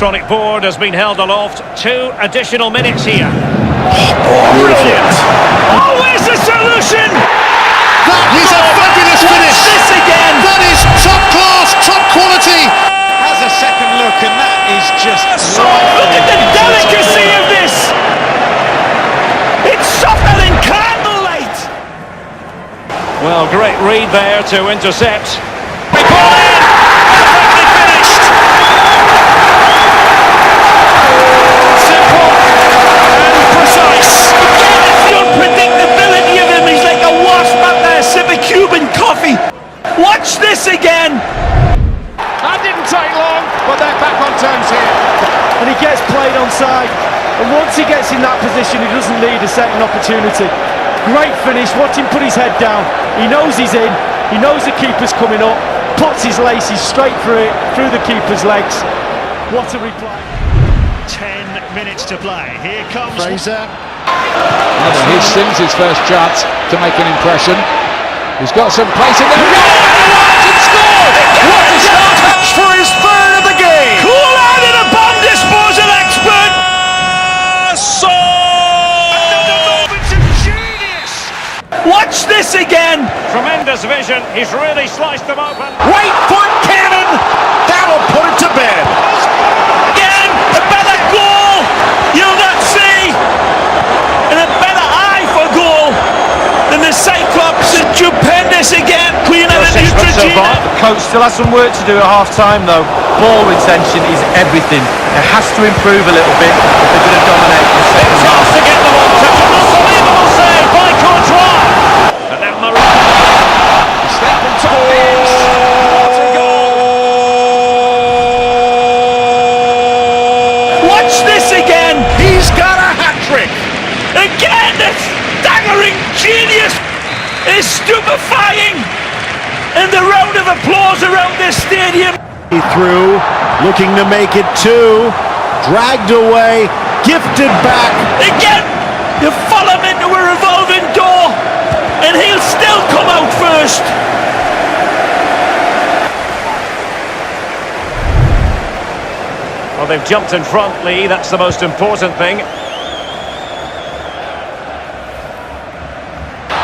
electronic board has been held aloft. 2 additional minutes here. Brilliant! Oh, where's the solution? That is a fabulous finish! This again! That is top class, top quality! Has a second look, and that is just... Look at the delicacy of this! It's softer than candlelight! Well, great read there to intercept. Big ball in! Perfectly finished! Simple and precise. Again, it's the unpredictability of him. He's like a wasp out there sipping Cuban coffee. Watch this again! That didn't take long, but they're back on terms here. And he gets played onside, and once he gets in that position he doesn't need a second opportunity. Great finish, watch him put his head down. He knows he's in, he knows the keeper's coming up, puts his laces straight through it, through the keeper's legs. What a reply. 10 minutes to play, here comes Fraser. Here's Sims, his first chance to make an impression. He's got some pace in there. And scored! What a start! Touch for his third of the game! Cool-handed a bomb disposal expert! Watch this again! Tremendous vision, he's really sliced them open. Right foot cannon! That'll put it to bed! Again, a better goal you'll not see! And a better eye for goal than the Cyclops. Stupendous again! Queen of the Neutrogena! The coach still has some work to do at half-time though. Ball retention is everything. It has to improve a little bit if they're going to dominate the second half. Chance to get the ball touch. An unbelievable save by Courtois! And now Murray. Step on top of this. What a goal! Watch this again! He's got a hat-trick! Again, the staggering genius is stupefying! And the round of applause around this stadium. Through, looking to make it 2, dragged away, gifted back. Again, you follow him into a revolving door, and he'll still come out first. Well, they've jumped in front, Lee. That's the most important thing.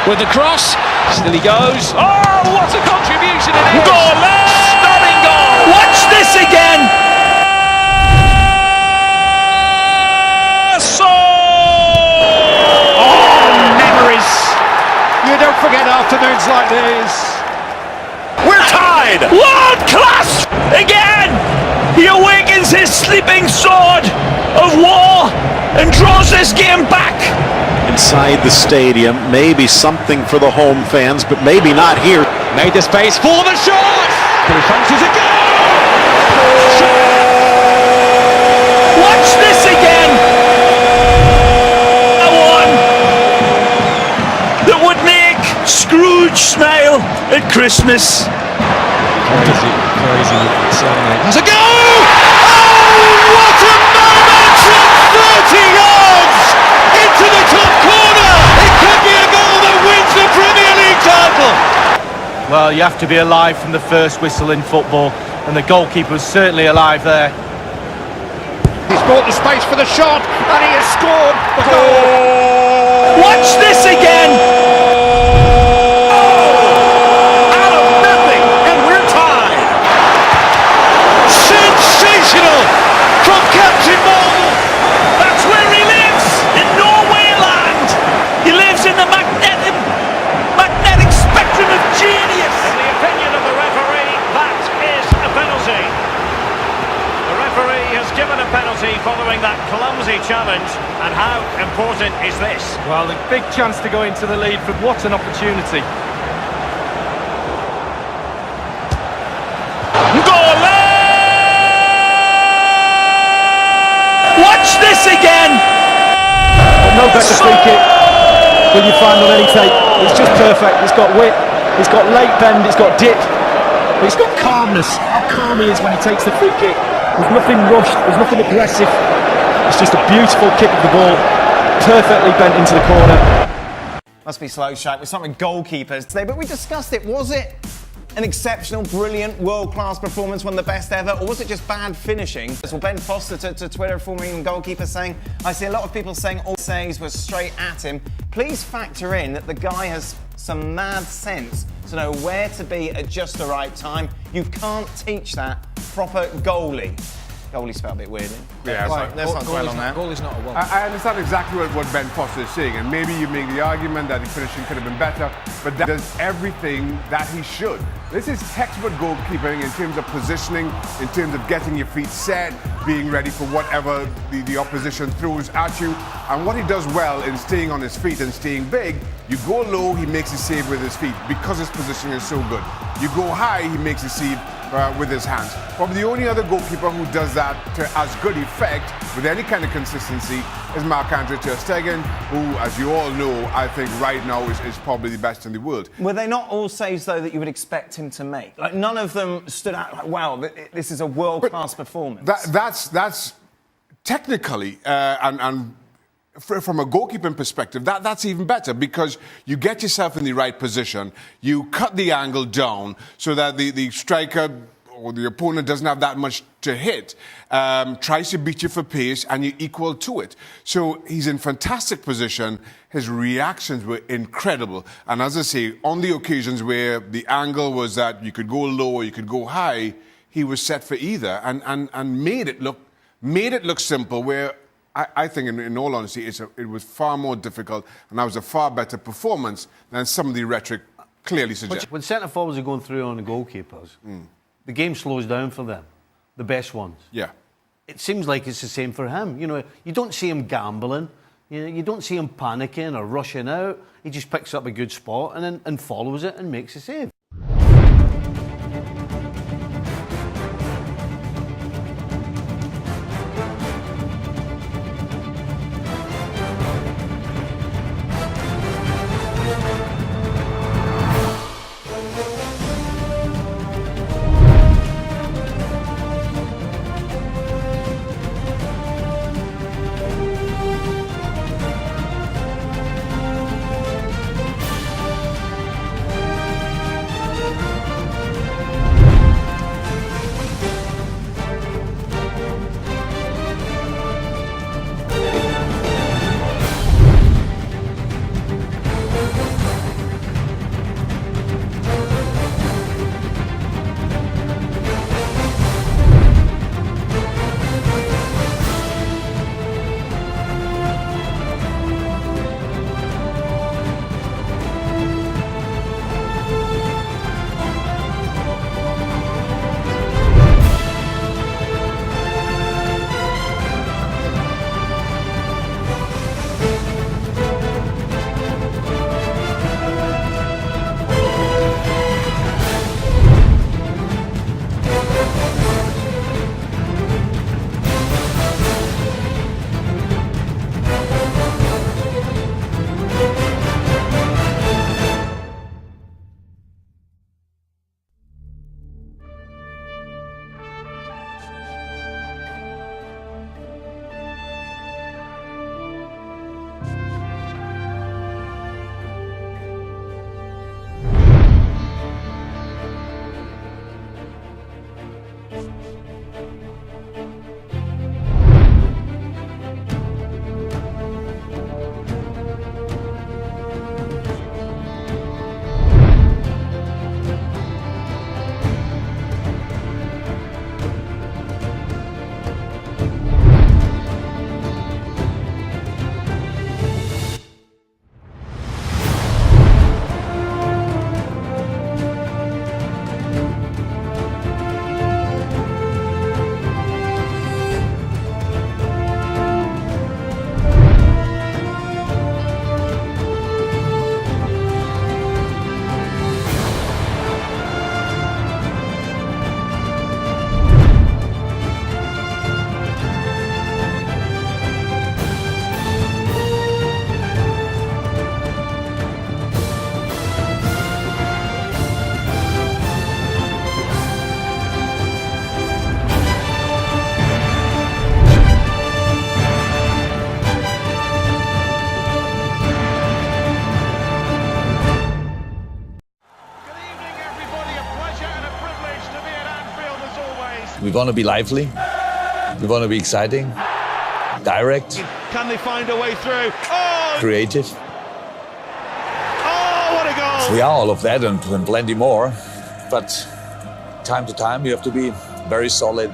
With the cross, still he goes. Oh, what a contribution it is! Goal! Stunning goal! Watch this again! Oh, memories. You don't forget afternoons like this. We're tied! World class! Again! He awakens his sleeping sword of war and draws this game back. Inside the stadium, maybe something for the home fans, but maybe not here. Made the space for the shot! He fancies a goal! Watch this again! The one that would make Scrooge smile at Christmas. Crazy celebrate. Has a go! Oh, what a moment from 30 yards into the top corner! It could be a goal that wins the Premier League title. Well, you have to be alive from the first whistle in football, and the goalkeeper was certainly alive there. He's brought the space for the shot, and he has scored the goal. Watch this again! Out of nothing, and we're tied! Sensational from Captain Marvel. That's where he lives, in Norway land. He lives in the magnetic spectrum of genius. In the opinion of the referee, that is a penalty. The referee has given a penalty following that clumsy challenge. And how important is this? Well, a big chance to go into the lead. But what an opportunity. Goal! Watch this again! No better free kick than you find on any tape. It's just perfect. It's got whip, it's got late bend, it's got dip, it's got calmness. How calm he is when he takes the free kick. There's nothing rushed, there's nothing aggressive. It's just a beautiful kick of the ball, perfectly bent into the corner. Must be slow, Shaq. We're starting with goalkeepers today, but we discussed it. Was it an exceptional, brilliant, world-class performance, one of the best ever, or was it just bad finishing? Well, Ben Foster to Twitter, former England goalkeeper, saying, I see a lot of people saying all saves were straight at him. Please factor in that the guy has some mad sense to know where to be at just the right time. You can't teach that. Proper goalie. Goalie spelled a bit weird. Yeah, let's not dwell on that. Goal is not a one. I understand exactly what Ben Foster is saying, and maybe you make the argument that the finishing could have been better, but that does everything that he should. This is textbook goalkeeping in terms of positioning, in terms of getting your feet set, being ready for whatever the opposition throws at you. And what he does well in staying on his feet and staying big, you go low, he makes a save with his feet because his positioning is so good. You go high, he makes a save with his hands. Probably the only other goalkeeper who does that to as good effect with any kind of consistency is Marc-Andre ter Stegen, who, as you all know, I think right now is probably the best in the world. Were they not all saves, though, that you would expect him to make? Like, none of them stood out like, wow, this is a world-class performance. That's technically, and from a goalkeeping perspective, that's even better because you get yourself in the right position, you cut the angle down so that the striker or the opponent doesn't have that much to hit, tries to beat you for pace, and you equal to it. So he's in fantastic position. His reactions were incredible. And as I say, on the occasions where the angle was that you could go low or you could go high, he was set for either and made it look simple, where I think, in all honesty, it was far more difficult, and that was a far better performance than some of the rhetoric clearly suggests. When centre forwards are going through on the goalkeepers, the game slows down for them, the best ones. Yeah. It seems like it's the same for him. You know, you don't see him gambling, you don't see him panicking or rushing out. He just picks up a good spot and follows it and makes a save. want to be lively. We want to be exciting, direct. Can they find a way through? Oh! Creative. Oh, what a goal! We are all of that and plenty more. But time to time, you have to be very solid,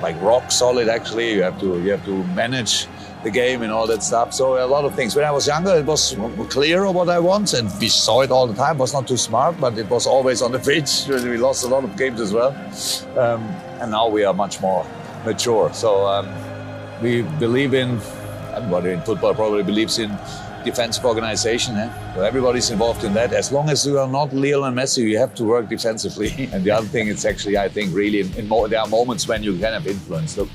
like rock solid. Actually, you have to manage the game and all that stuff. So a lot of things. When I was younger, it was clearer what I want, and we saw it all the time. It was not too smart, but it was always on the pitch. We lost a lot of games as well. And now we are much more mature. So we believe in, everybody in football probably believes in defensive organization. So everybody's involved in that. As long as you are not Lionel Messi, you have to work defensively. And the other thing, it's actually, I think, really, there are moments when you can have influence. Look,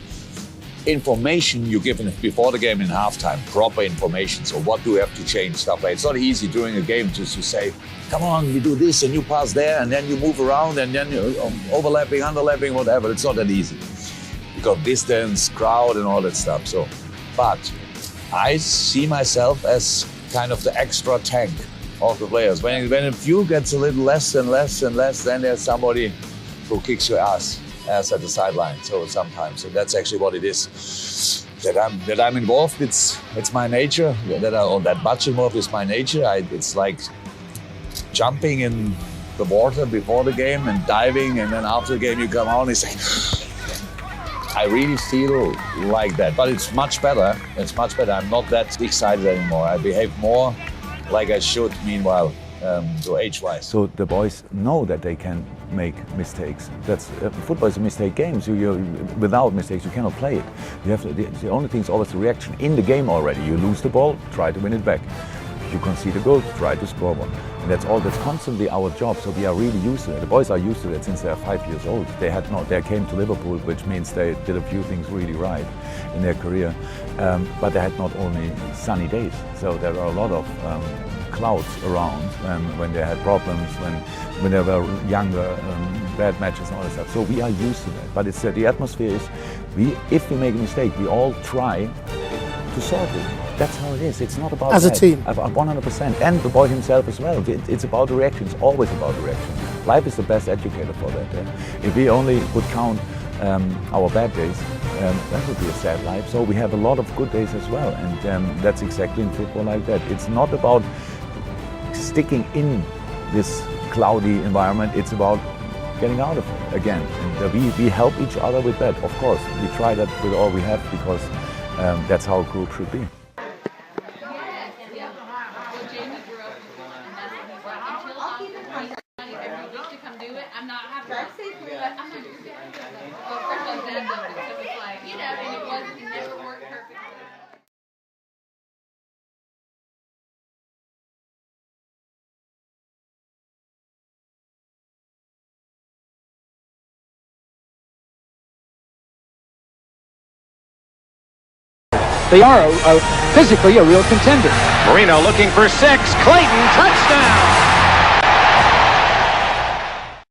information you give before the game in halftime, proper information. So what do we have to change, stuff like that. It's not easy during a game just to say, come on, we do this and you pass there and then you move around and then you're overlapping, underlapping, whatever. It's not that easy. You got distance, crowd and all that stuff. So, but I see myself as kind of the extra tank of the players. When a few gets a little less and less and less, then there's somebody who kicks your ass at the sideline. So sometimes, and that's actually what it is. That I'm involved. It's my nature. That much involved is my nature. It's like jumping in the water before the game and diving, and then after the game you come out and it's like, I really feel like that. But it's much better. It's much better. I'm not that excited anymore. I behave more like I should. Meanwhile, so age-wise. So the boys know that they can make mistakes. That's football is a mistake game. So without mistakes, you cannot play it. You have to, the only thing is always the reaction in the game already. You lose the ball, try to win it back. If you concede a goal, try to score one. And that's all. That's constantly our job. So we are really used to it. The boys are used to it since they are 5 years old. They came to Liverpool, which means they did a few things really right in their career. But they had not only sunny days. So there are a lot of clouds around when they had problems, when they were younger, bad matches and all that stuff. So we are used to that. But it's the atmosphere is, if we make a mistake, we all try to solve it. That's how it is. It's not about as a team. 100%. And the boy himself as well. It's about the reaction. It's always about the reaction. Life is the best educator for that. If we only would count our bad days, that would be a sad life. So we have a lot of good days as well. And that's exactly in football like that. It's not about sticking in this cloudy environment. It's about getting out of it again. And we help each other with that. Of course, we try that with all we have because that's how a group should be. They are physically a real contender. Marino looking for 6. Clayton, touchdown!